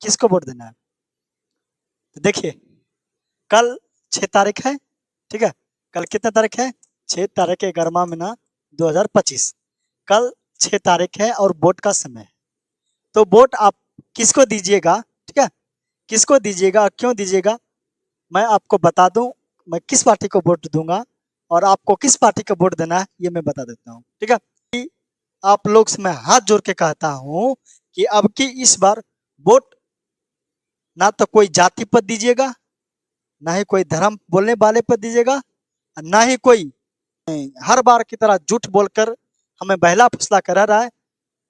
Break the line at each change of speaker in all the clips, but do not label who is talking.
किसको वोट देना है। तो देखिए, कल 6 तारीख है, ठीक है। कल कितना तारीख है? 6 तारीख 11वां महीना 2025। कल 6 तारीख है और वोट का समय है। तो वोट आप किसको दीजिएगा, ठीक है, किसको दीजिएगा, क्यों दीजिएगा, मैं आपको बता दूं। मैं किस पार्टी को वोट दूंगा और आपको किस पार्टी को वोट देना है, ये मैं बता देता हूँ, ठीक है। आप लोग से मैं हाथ जोड़ के कहता हूँ कि अब की इस बार वोट ना तो कोई जाति पर दीजिएगा, ना ही कोई धर्म बोलने वाले पर दीजिएगा, ना ही कोई हर बार की तरह झूठ बोलकर हमें बहला फुसला करा रहा है,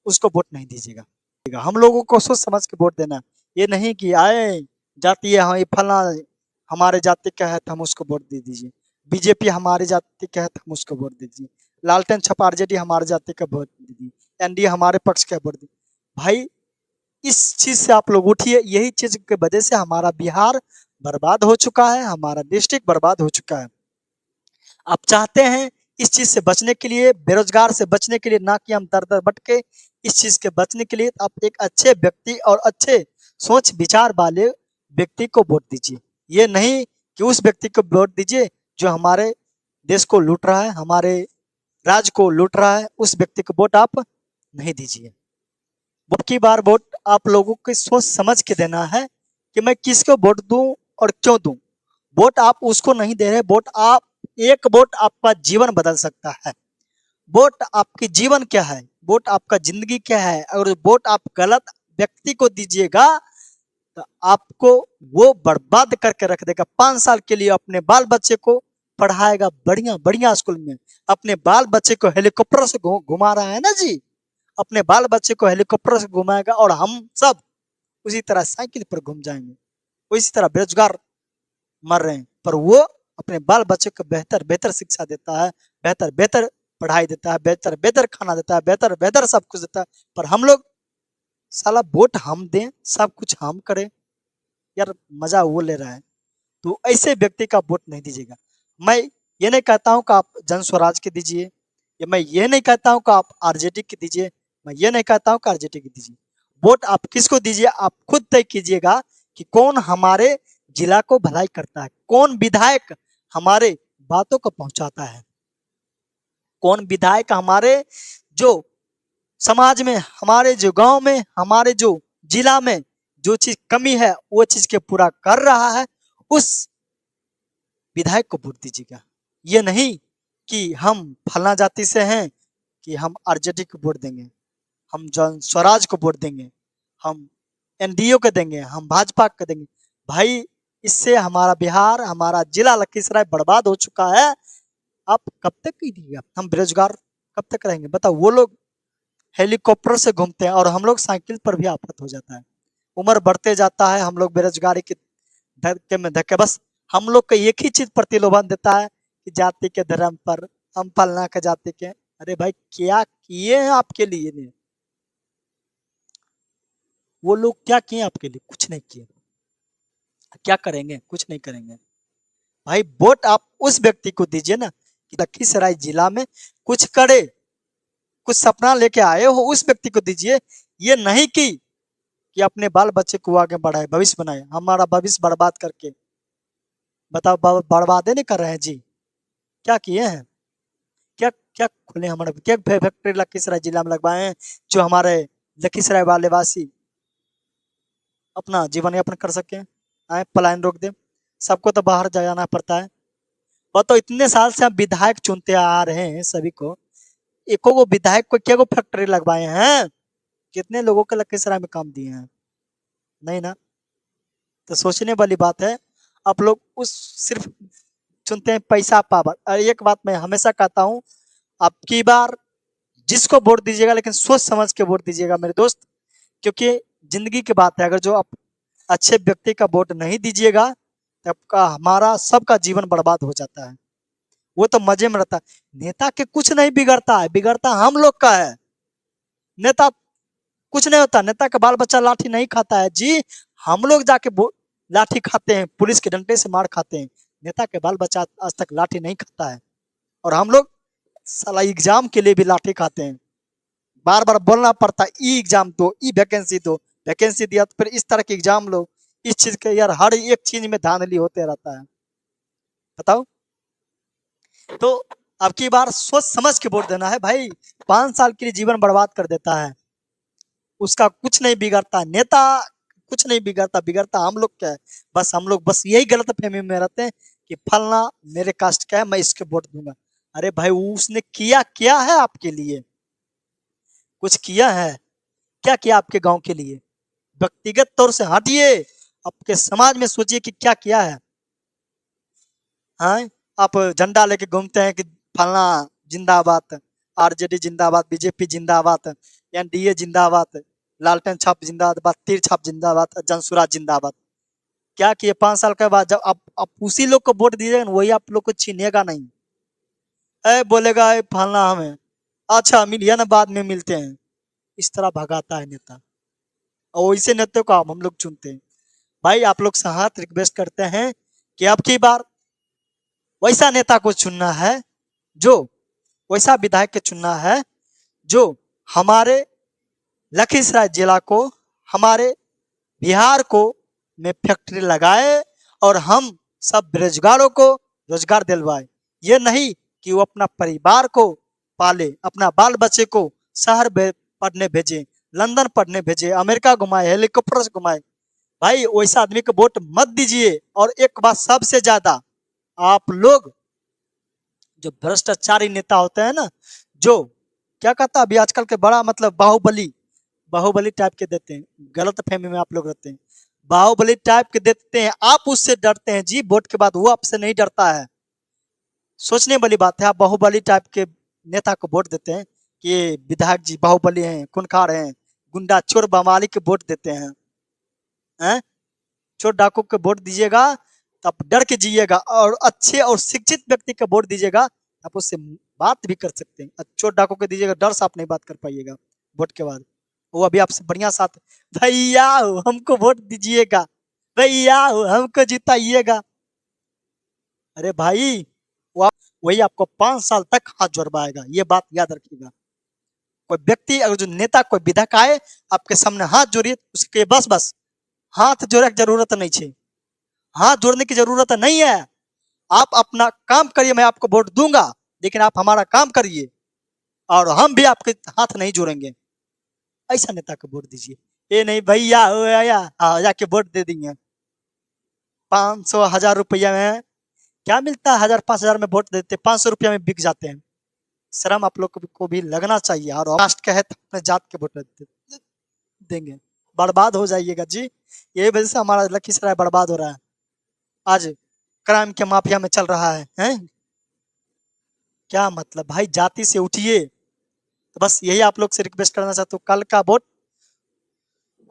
उसको वोट नहीं दीजिएगा। हम लोगों को सोच समझ के वोट देना, ये नहीं कि आए जाति है, हाँ ये फला हमारे जाति का है तो हम उसको वोट दे दीजिए, बीजेपी हमारी जाति का है तो हम उसको वोट दीजिए, लालटेन छपा आरजेडी हमारे जाति का वोट दीजिए, एनडीए हमारे पक्ष का वोट दीजिए। भाई इस चीज से आप लोग उठिए। यही चीज की वजह से हमारा बिहार बर्बाद हो चुका है, हमारा डिस्ट्रिक्ट बर्बाद हो चुका है। आप चाहते हैं इस चीज से बचने के लिए, बेरोजगार से बचने के लिए, ना कि हम दर दर भटके, इस चीज के बचने के लिए आप एक अच्छे व्यक्ति और अच्छे सोच विचार वाले व्यक्ति को वोट दीजिए। ये नहीं कि उस व्यक्ति को वोट दीजिए जो हमारे देश को लूट रहा है, हमारे राज्य को लूट रहा है, उस व्यक्ति को वोट आप नहीं दीजिए। वोट की बार वोट आप लोगों को सोच समझ के देना है कि मैं किसको वोट दूं और क्यों दूं। वोट आप उसको नहीं दे रहे, वोट आप, एक वोट आपका जीवन बदल सकता है। वोट आपकी जीवन क्या है, वोट आपका जिंदगी क्या है। और वोट आप गलत व्यक्ति को दीजिएगा तो आपको वो बर्बाद करके रख देगा। 5 साल के लिए अपने बाल बच्चे को पढ़ाएगा बढ़िया बढ़िया स्कूल में, अपने बाल बच्चे को हेलीकॉप्टर से घुमा रहा है ना जी, अपने बाल बच्चे को हेलीकॉप्टर से घुमाएगा और हम सब उसी तरह साइकिल पर घूम जाएंगे, उसी तरह बेरोजगार मर रहे हैं। पर वो अपने बाल बच्चे को बेहतर बेहतर शिक्षा देता है, बेहतर बेहतर पढ़ाई देता है, बेहतर बेहतर खाना देता है, बेहतर बेहतर सब कुछ देता है। पर हम लोग साला वोट हम दें, सब कुछ हम करें, यार मजा वो ले रहा है। तो ऐसे व्यक्ति का वोट नहीं दीजिएगा। मैं ये नहीं कहता हूँ कि आप जन स्वराज के दीजिए, या मैं ये नहीं कहता हूँ कि आप आरजेडी के दीजिए, मैं ये नहीं कहता हूँ कि आरजेडी के दीजिए। वोट आप किसको दीजिए, आप खुद तय कीजिएगा कि कौन हमारे जिला को भलाई करता है, कौन विधायक हमारे बातों को पहुंचाता है, कौन विधायक हमारे जो समाज में, हमारे जो गांव में, हमारे जो जिला में जो चीज कमी है वो चीज के पूरा कर रहा है, उस विधायक को वोट दीजिएगा। ये नहीं कि हम फलना जाति से हैं कि हम आरजेडी को वोट देंगे, हम जन स्वराज को वोट देंगे, हम एनडीए को देंगे, हम भाजपा को देंगे। भाई इससे हमारा बिहार, हमारा जिला लखीसराय बर्बाद हो चुका है। आप कब तक कीजिएगा, हम बेरोजगार कब तक रहेंगे बताओ। वो लोग हेलीकॉप्टर से घूमते हैं और हम लोग साइकिल पर भी आफत हो जाता है। उम्र बढ़ते जाता है, हम लोग बेरोजगारी के धक्के में धक्के। बस हम लोग को एक ही चीज प्रलोभन देता है कि जाति के धर्म पर, हम फलना के जाति के। अरे भाई क्या किए हैं आपके लिए ने? वो लोग क्या किए आपके लिए? कुछ नहीं किए। क्या करेंगे? कुछ नहीं करेंगे। भाई वोट आप उस व्यक्ति को दीजिए ना कि लखीसराय जिला में कुछ करे, कुछ सपना लेके आए हो, उस व्यक्ति को दीजिए। ये नहीं कि अपने बाल बच्चे को आगे बढ़ाए, भविष्य बनाए, हमारा भविष्य बर्बाद करके। बताओ, बर्बादे नहीं कर रहे हैं जी। क्या किए हैं? क्या क्या खुले हमारे, क्या फैक्ट्री लखीसराय जिला में लगवाए हैं जो हमारे लखीसराय वाले वासी अपना जीवन यापन कर सके, आए पलायन रोक दे। सबको तो बाहर जाना पड़ता है। वो तो इतने साल से हम विधायक चुनते आ रहे हैं सभी को, एको को विधायक को क्या को फैक्ट्री लगवाए हैं? कितने लोगों के लखीसराय में काम दिए हैं? नहीं ना। तो सोचने वाली बात है। आप लोग उस सिर्फ चुनते हैं पैसा पावर। और एक बात मैं हमेशा कहता हूँ, आप की बार जिसको वोट दीजिएगा लेकिन सोच समझ के वोट दीजिएगा मेरे दोस्त, क्योंकि जिंदगी की बात है। अगर जो आप अच्छे व्यक्ति का वोट नहीं दीजिएगा तो आपका, हमारा सबका जीवन बर्बाद हो जाता है। वो तो मजे में रहता है। नेता के कुछ नहीं बिगड़ता है, बिगड़ता हम लोग का है। नेता कुछ नहीं होता, नेता का बाल बच्चा लाठी नहीं खाता है जी। हम लोग जाके लाठी खाते हैं, पुलिस के डंडे से मार खाते हैं। नेता के बाल बच्चा आज तक लाठी नहीं खाता है। और हम लोग साला एग्जाम के लिए भी लाठी खाते हैं। बार बार बोलना पड़ता है, ई एग्जाम दो, ई वैकेंसी दो। वैकेंसी दिया तो फिर इस तरह के एग्जाम लो। इस चीज के यार हर एक चीज में धांधली होते रहता है। बताओ। तो अब की बार सोच समझ के वोट देना है भाई। 5 साल के लिए जीवन बर्बाद कर देता है, उसका कुछ नहीं बिगड़ता नेता, कुछ नहीं बिगड़ता, बिगड़ता हम लोग क्या है। बस हम लोग बस यही गलत फहमी में रहते हैं कि फलना मेरे कास्ट का है, मैं इसके वोट दूंगा। अरे भाई उसने किया क्या है आपके लिए? कुछ किया है? क्या किया आपके गांव के लिए? व्यक्तिगत तौर से हटिए, आपके समाज में सोचिए कि क्या किया है। हाँ, आप झंडा लेके घूमते हैं कि फलना जिंदाबाद, आरजेडी जिंदाबाद, बीजेपी जिंदाबाद, एनडीए जिंदाबाद, लालटेन छाप जिंदाबाद, तीर छाप जिंदाबाद, जनसुराज जिंदाबाद। क्या किए 5 साल के बाद? जब आप उसी लोग को वोट दीजिएगा ना, वही आप लोग को छीनेगा नहीं। ए बोलेगा ए फलना हमें, अच्छा मिलिए ना, बाद में मिलते हैं। इस तरह भगाता है नेता, और वैसे नेता को हम लोग चुनते हैं। भाई आप लोग से हाथ रिक्वेस्ट करते हैं कि अब की बार वैसा नेता को चुनना है, जो वैसा विधायक के चुनना है जो हमारे लखीसराय जिला को, हमारे बिहार को में फैक्ट्री लगाए और हम सब बेरोजगारों को रोजगार दिलवाए। ये नहीं कि वो अपना परिवार को पाले, अपना बाल बच्चे को शहर पढ़ने भेजे, लंदन पढ़ने भेजे, अमेरिका घुमाए, हेलीकॉप्टर से घुमाए। भाई वैसा आदमी को वोट मत दीजिए। और एक बात सबसे ज्यादा, आप लोग जो भ्रष्टाचारी नेता होते हैं ना, जो क्या कहता है अभी आजकल के बड़ा मतलब बाहुबली, बाहुबली टाइप के देते हैं, गलत फहमी में आप लोग रहते हैं। बाहुबली टाइप के देते हैं, आप उससे डरते हैं जी, वोट के बाद वो आपसे नहीं डरता है। सोचने वाली बात है, आप बाहुबली टाइप के नेता को वोट देते हैं कि ये विधायक जी बाहुबली हैं, खूंखार हैं, गुंडा चोर बवाली के वोट देते हैं। हैं? चोर डाकू के वोट दीजिएगा तो आप डर के जिएगा, और अच्छे और शिक्षित व्यक्ति का वोट दीजिएगा, आप उससे बात भी कर सकते हैं। चोर डाकू के दीजिएगा, डर से आप नहीं बात कर पाइएगा वोट के बाद। वो अभी आपसे बढ़िया साथ, भैया हमको वोट दीजिएगा, भैया हमको जिताइएगा। अरे भाई वो वही आपको 5 साल तक हाथ जोड़वाएगा, ये बात याद रखिएगा। कोई व्यक्ति अगर जो नेता कोई विधायक आए आपके सामने हाथ जोड़िए, उसके बस बस हाथ जोड़े की जरूरत नहीं है, हाथ जोड़ने की जरूरत नहीं है। आप अपना काम करिए, मैं आपको वोट दूंगा, लेकिन आप हमारा काम करिए और हम भी आपके हाथ नहीं जोड़ेंगे। ऐसा नेता को वोट दीजिए। ये नहीं भैया हो आया जाके वोट दे देंगे। 500 1000 रुपया में क्या मिलता है? 1000 5000 में वोट देते, 500 रुपया में बिक जाते हैं। शर्म आप लोग को भी लगना चाहिए। और कास्ट का है तो अपने जात के वोट देंगे, बर्बाद हो जाइएगा जी। यही वजह से हमारा लखीसराय बर्बाद हो रहा है, आज क्राइम के माफिया में चल रहा है, हैं? क्या मतलब भाई, जाति से उठिए। तो बस यही आप लोग से रिक्वेस्ट करना चाहता हूँ, कल का वोट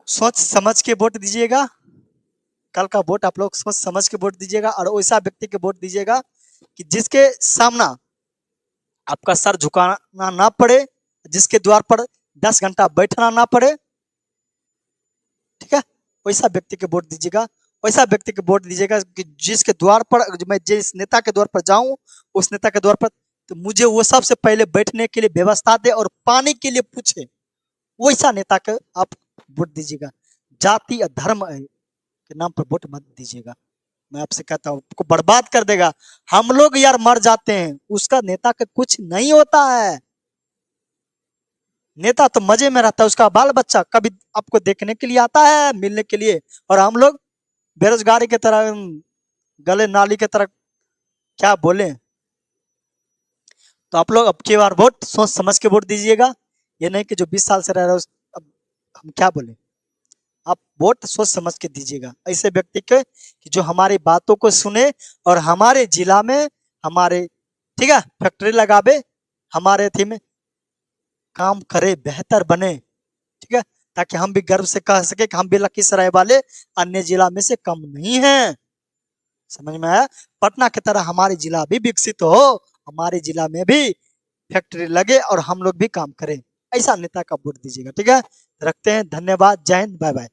सोच समझ के वोट दीजिएगा। कल का वोट आप लोग सोच समझ के वोट दीजिएगा, और वैसा व्यक्ति के वोट दीजिएगा कि जिसके सामना आपका सर झुकाना ना पड़े, जिसके द्वार पर 10 घंटा बैठना ना पड़े। ठीक है, वैसा व्यक्ति के वोट दीजिएगा। वैसा व्यक्ति के वोट दीजिएगा कि जिसके द्वार पर मैं जिस नेता के द्वार पर जाऊं, उस नेता के द्वार पर तो मुझे वो सबसे पहले बैठने के लिए व्यवस्था दे और पानी के लिए पूछे। वैसा नेता के आप वोट दीजिएगा। जाति या धर्म के नाम पर वोट मत दीजिएगा। मैं आपसे कहता हूँ, आपको बर्बाद कर देगा। हम लोग यार मर जाते हैं, उसका नेता का कुछ नहीं होता है। नेता तो मजे में रहता है, उसका बाल बच्चा कभी आपको देखने के लिए आता है, मिलने के लिए, और हम लोग बेरोजगारी की तरह, गले नाली की तरह, क्या बोले। तो आप लोग अब की बार वोट सोच समझ के वोट दीजिएगा। ये नहीं कि जो 20 साल से रह रहे हो, अब हम क्या बोले। आप वोट सोच समझ के दीजिएगा ऐसे व्यक्ति के कि जो हमारी बातों को सुने और हमारे जिला में हमारे, ठीक है, फैक्ट्री लगावे, हमारे थी में काम करे, बेहतर बने। ठीक है, ताकि हम भी गर्व से कह सके कि हम भी लखीसराय वाले अन्य जिला में से कम नहीं हैं। समझ में आया? पटना की तरह हमारे जिला भी विकसित हो, हमारे जिला में भी फैक्ट्री लगे और हम लोग भी काम करें। ऐसा नेता का वोट दीजिएगा। ठीक है, रखते हैं, धन्यवाद, जय हिंद, बाय बाय।